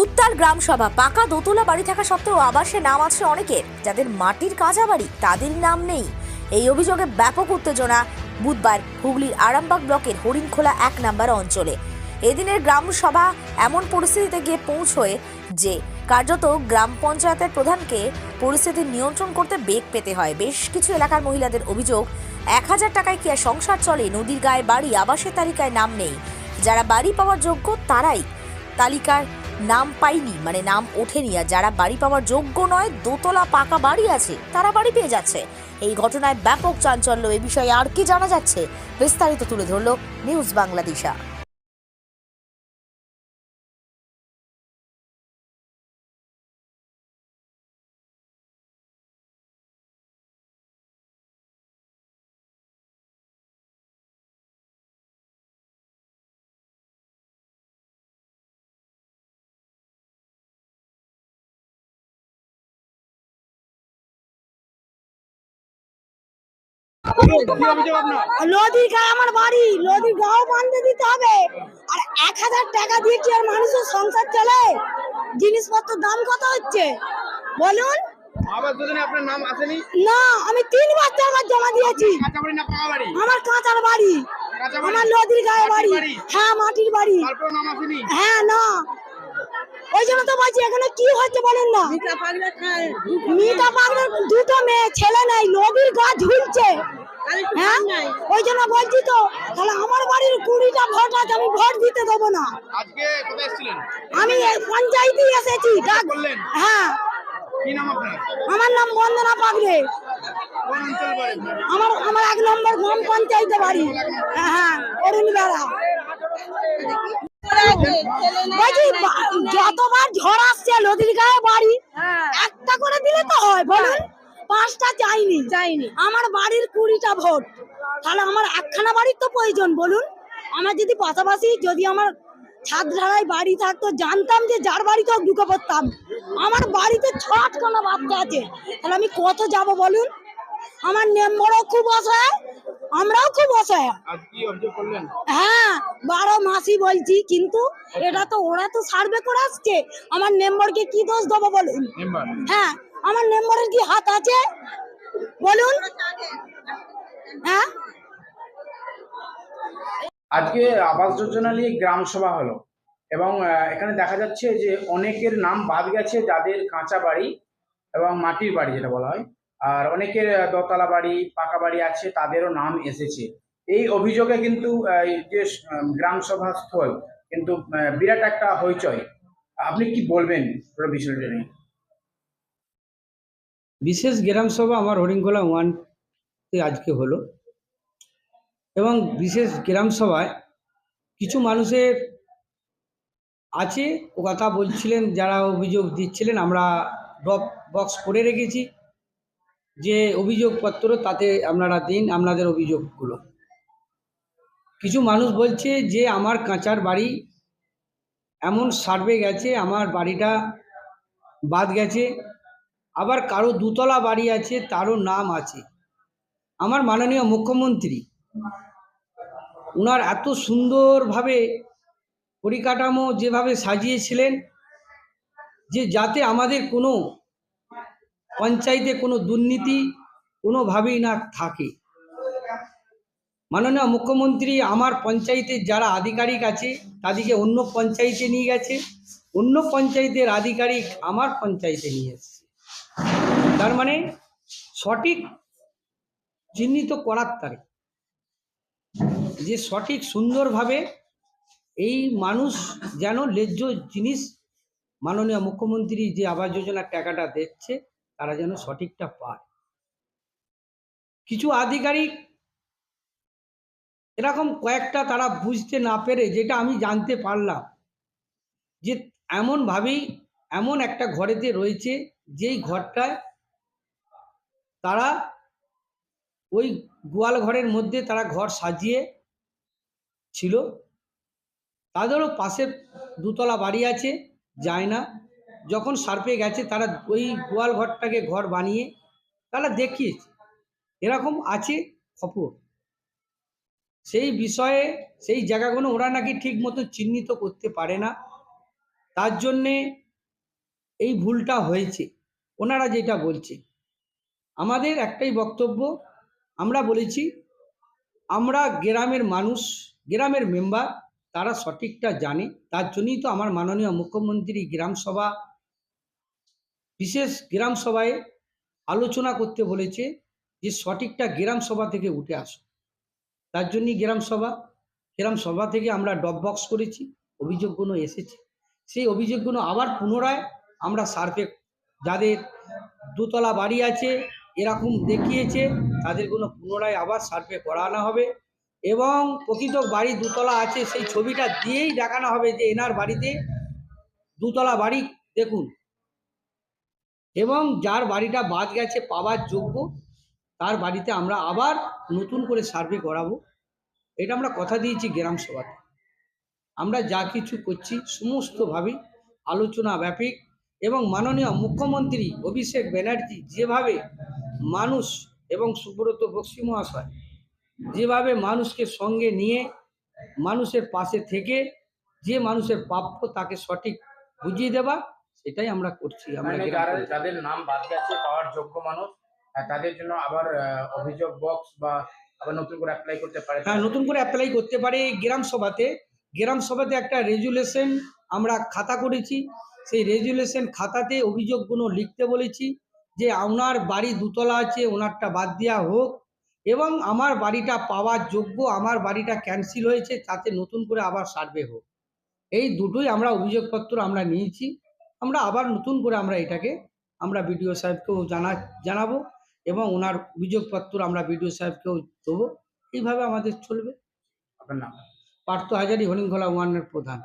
উত্তাল গ্রাম সভা। পাকা দোতলা বাড়ি থাকা সত্ত্বেও আবাসে নাম আছে অনেকের, যাদের মাটির কাঁচা বাড়ি তাদের নাম নেই। এই অভিযোগে ব্যাপক উত্তেজনা বুধবার হুগলির আরামবাগ ব্লকের হরিণখোলা 1 নম্বর অঞ্চলে। এদিনের গ্রাম সভা এমন পরিস্থিতিতে গিয়ে পৌঁছয় যে কার্যত গ্রাম পঞ্চায়েতের প্রধানকে পরিস্থিতি নিয়ন্ত্রণ করতে বেগ পেতে হয়। বেশ কিছু এলাকার মহিলাদের অভিযোগ, 1000 টাকায় কি আর সংসার চলে? নদীর গায়ে বাড়ি, আবাসের তালিকায় নাম নেই। যারা বাড়ি পাওয়ার যোগ্য তারাই তালিকার নাম পাইনি, মানে নাম ওঠেনি। আর যারা বাড়ি পাওয়ার যোগ্য নয়, দোতলা পাকা বাড়ি আছে, তারা বাড়ি পেয়ে যাচ্ছে। এই ঘটনায় ব্যাপক চাঞ্চল্য। এ বিষয়ে আর কি জানা যাচ্ছে, বিস্তারিত তুলে ধরল নিউজ বাংলাদেশা। নদীর গায়ে আমার বাড়ি, নদীর গাও বাঁধতে দিতে হবে। আর 1000 টাকা দিয়ে কি আর মানুষের সংসার চলে? জিনিসপত্র দাম কত হচ্ছে বলুন? আবাস যোজনায় আপনার নাম আসেনি? না, আমি 3 বার 4 বার জমা দিয়েছি। কাঁচা বাড়ি না পাকা বাড়ি? আমার কাঁচার বাড়ি, কাঁচা বাড়ি? আমার নদীর গায়ে বাড়ি। বাড়ি? হ্যাঁ, মাটির বাড়ি। তারপরেও নাম আসেনি? হ্যাঁ, না, ওই জন্য তো বলছি এখানে কি হচ্ছে বলেন না। মিতা পাগলের দুটো মেয়ে, ছেলে নাই, নদীর গা ঝুলছে। হ্যাঁ, ওই জন্য বলছি তো, তাহলে আমার বাড়ির 20টা ভোট আছে, আমি ভোট দিতে দেবো না। আজকে কোথায় এসেছিলেন? আমি পঞ্চায়েতে এসেছি। বললেন? হ্যাঁ, কি নাম আপনার? আমার নাম বন্দনা পাগলে। কোন অঞ্চল বাড়ি? আমার 1 নম্বর গ্রাম পঞ্চায়েতে বাড়ি। হ্যাঁ, অরুণবেলা। যতবার ঝড় আসছে নদীর গায়ে বাড়ি, একটা করে দিলে তো হয় বলুন? 5টা চাইনি। আমার বাড়ির 20টা ভোট, তাহলে আমার একখানা বাড়ির তো প্রয়োজন বলুন? আমার যদি পাশাপাশি যদি আমার ছাদ ঢালাই বাড়ি থাকতো, জানতাম যে যার বাড়িতে ঢুকে পড়তাম। আমার বাড়িতে 6-8খানা বাচ্চা আছে, তাহলে আমি কত যাব বলুন? আমার মেম্বারও খুব অসহায়, আমরাও খুব অসহায়। আজ কি অভিযোগ করলেন? হ্যাঁ, 12 মাসই বলছি, কিন্তু এটা তো ওরা তো সার্ভে করে আসছে। আমার মেম্বারকে কি দোষ দেবো বলুন? মেম্বার? হ্যাঁ, আমার মেম্বারের কি হাত আছে বলুন? হ্যাঁ, আজকে আবাস যোজনা নিয়ে গ্রাম সভা হলো এবং এখানে দেখা যাচ্ছে যে অনেকের নাম বাদ গেছে, যাদের কাঁচা বাড়ি এবং মাটির বাড়ি যেটা বলা হয়, আর অনেকের দোতলা বাড়ি পাকা বাড়ি আছে, তাদেরও নাম এসেছে। এই অভিযোগে কিন্তু এই যে গ্রাম সভা স্থল কিন্তু বিরাট একটা হইচই। আপনি কি বলবেন পুরো বিষয়টা নিয়ে? বিশেষ গ্রাম সভা আমার হরিণখোলা 1-তে আজকে হলো এবং বিশেষ গ্রাম সভায় কিছু মানুষের আছে ও কথা বলছিলেন, যারা অভিযোগ দিচ্ছিলেন। আমরা ড্রপ বক্স করে রেখেছি যে অভিযোগপত্র, তাতে আপনারা দিন আপনাদের অভিযোগগুলো। কিছু মানুষ বলছে যে আমার কাঁচার বাড়ি এমন সার্ভে গেছে, আমার বাড়িটা বাদ গেছে। আবার কারো দুতলা বাড়ি আছে, তারও নাম আছে। আমার মাননীয় মুখ্যমন্ত্রী ওনার এত সুন্দরভাবে পরিকাঠামো যেভাবে সাজিয়েছিলেন, যে যাতে আমাদের কোনো পঞ্চায়েতে কোনো দুর্নীতি কোনোভাবেই না থাকে। মাননীয় মুখ্যমন্ত্রী আমার পঞ্চায়েতের যারা আধিকারিক আছে তাদেরকে অন্য পঞ্চায়েতে নিয়ে গেছে, অন্য পঞ্চায়েতের আধিকারিক আমার পঞ্চায়েতে নিয়ে এসেছে। তার মানে সঠিক চিহ্নিত করার তারিখ, যে সঠিক সুন্দরভাবে এই মানুষ যেন ন্যায্য জিনিস মাননীয় মুখ্যমন্ত্রী যে আবাস যোজনার টাকাটা দিচ্ছে, তারা যেন সঠিকটা পায়। কিছু আধিকারিক এরকম কয়েকটা তারা বুঝতে না পেরে, যেটা আমি জানতে পারলাম, যে এমনভাবেই এমন একটা ঘরেতে রয়েছে, যেই ঘরটায় তারা ওই গোয়াল ঘরের মধ্যে তারা ঘর সাজিয়ে ছিল। তাদেরও পাশে দুতলা বাড়ি আছে, যায় না। যখন সার্ভে গেছে তারা ওই গোয়াল ঘরটাকে ঘর বানিয়ে তারা দেখিয়েছে। এরকম আছে খবর। সেই বিষয়ে সেই জায়গাগুলো ওরা নাকি ঠিক মতো চিহ্নিত করতে পারে না, তার জন্যে এই ভুলটা হয়েছে। ওনারা যেটা বলছে, আমাদের একটাই বক্তব্য, আমরা বলেছি আমরা গ্রামের মানুষ, গ্রামের মেম্বার, তারা সঠিকটা জানে। তার জন্যই তো আমার মাননীয় মুখ্যমন্ত্রী গ্রামসভা, বিশেষ গ্রামসভায় আলোচনা করতে বলেছে যে সঠিকটা গ্রামসভা থেকে উঠে আসো। তার জন্যই গ্রামসভা থেকে আমরা ড্রপ বক্স করেছি, অভিযোগগুলো এসেছে। সেই অভিযোগগুলো আবার পুনরায় আমরা সার্ভে, যাদের দোতলা বাড়ি আছে এরকম দেখিয়েছে তাদেরগুলো পুনরায় আবার সার্ভে করানো হবে এবং প্রকৃত বাড়ি দোতলা আছে সেই ছবিটা দিয়েই দেখানো হবে যে এনার বাড়িতে দোতলা বাড়ি দেখুন, এবং যার বাড়িটা বাদ গেছে পাওয়ার যোগ্য তার বাড়িতে আমরা আবার নতুন করে সার্ভে করাবো। এটা আমরা কথা দিয়েছি গ্রামসভাতে। আমরা যা কিছু করছি সমস্তভাবেই আলোচনা ব্যাপক, এবং মাননীয় মুখ্যমন্ত্রী অভিষেক ব্যানার্জি যেভাবে মানুষ এবং সুব্রত বক্সী মহাশয় যেভাবে মানুষকে সঙ্গে নিয়ে মানুষের পাশে থেকে যে মানুষের প্রাপ্য তাকে সঠিক বুঝিয়ে দেওয়া, সেটাই আমরা করছি। আমরা মানে যাদের নাম বাদ গেছে পাওয়ার যোগ্য মানুষ, তাদের জন্য আবার অভিযোগ বক্স বা আবার নতুন করে অ্যাপ্লাই করতে পারে। হ্যাঁ, নতুন করে অ্যাপ্লাই করতে পারে। গ্রামসভাতে একটা রেজুলেশন আমরা খাতা করেছি, সেই রেজুলেশন খাতাতে অভিযোগগুলো লিখতে বলেছি যে ওনার বাড়ি দুতলা আছে ওনারটা বাদ দেওয়া হোক, এবং আমার বাড়িটা পাওয়ার যোগ্য, আমার বাড়িটা ক্যান্সেল হয়েছে তাতে নতুন করে আবার সার্ভে হোক। এই দুটোই আমরা অভিযোগপত্র আমরা নিয়েছি। আমরা আবার নতুন করে আমরা এটাকে আমরা বিডিও সাহেবকেও জানাবো এবং ওনার অভিযোগপত্র আমরা বিডিও সাহেবকেও দেবো। এইভাবে আমাদের চলবে। আপনার নাম? পার্থ হাজারি, হরিণখোলা 1-এর প্রধান।